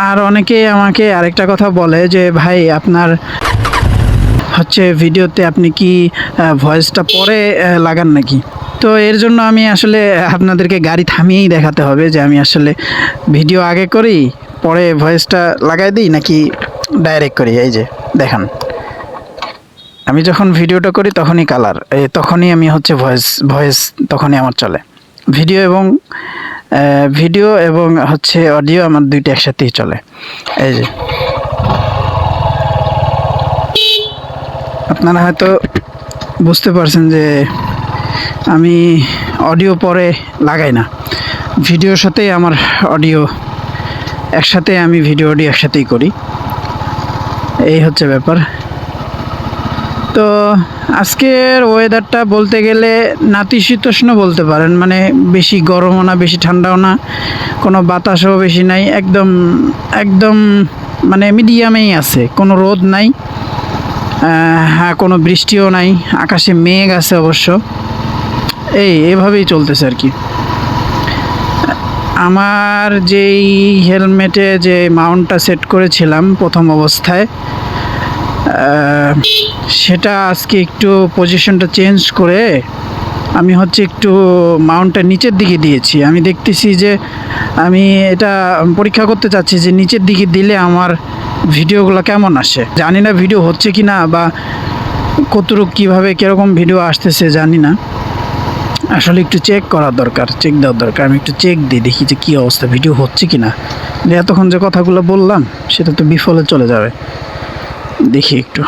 আর অনেকেই আমাকে আরেকটা কথা বলে যে ভাই আপনার হচ্ছে ভিডিওতে আপনি কি ভয়েসটা পরে লাগান নাকি? তো এর জন্য আমি আসলে আপনাদেরকে গাড়ি থামিয়েই দেখাতে হবে যে আমি আসলে ভিডিও আগে করি পরে ভয়েসটা লাগাই দিই নাকি ডাইরেক্ট করি। এই যে দেখান, আমি যখন ভিডিওটা করি তখনই কালার, তখনই আমি হচ্ছে ভয়েস তখনই আমার চলে। ভিডিও এবং হচ্ছে অডিও আমার দুইটা একসাথেই চলে। এই যে আপনারা হয়তো বুঝতে পারছেন যে আমি অডিও পরে লাগাই না, ভিডিওর সাথেই আমার অডিও একসাথে, আমি ভিডিও অডিও একসাথেই করি। এই হচ্ছে ব্যাপার। তো আজকের ওয়েদারটা বলতে গেলে নাতিশীতোষ্ণ বলতে পারেন, মানে বেশি গরমও না বেশি ঠান্ডাও না, কোনো বাতাসও বেশি নাই, একদম একদম মানে মিডিয়ামেই আছে, কোনো রোদ নাই, হ্যাঁ কোনো বৃষ্টিও নাই, আকাশে মেঘ আছে অবশ্য। এভাবেই চলতেছে আর কি। আমার যেই হেলমেটে যে মাউন্টটা সেট করেছিলাম প্রথম অবস্থায়, সেটা আজকে একটু পজিশনটা চেঞ্জ করে আমি হচ্ছে একটু মাউন্টটা নিচের দিকে দিয়েছি। আমি দেখতেছি যে আমি এটা পরীক্ষা করতে চাচ্ছি যে নিচের দিকে দিলে আমার ভিডিওগুলো কেমন আসে। জানি না ভিডিও হচ্ছে কি না বা কতটুকু কীভাবে কীরকম ভিডিও আসতেছে জানি না, আসলে একটু চেক করার দরকার, চেক দেওয়ার দরকার। আমি একটু চেক দিই, দেখি যে কী অবস্থা, ভিডিও হচ্ছে কি না। এতক্ষণ যে কথাগুলো বললাম সেটা তো বিফলে চলে যাবে। দেখি একটু।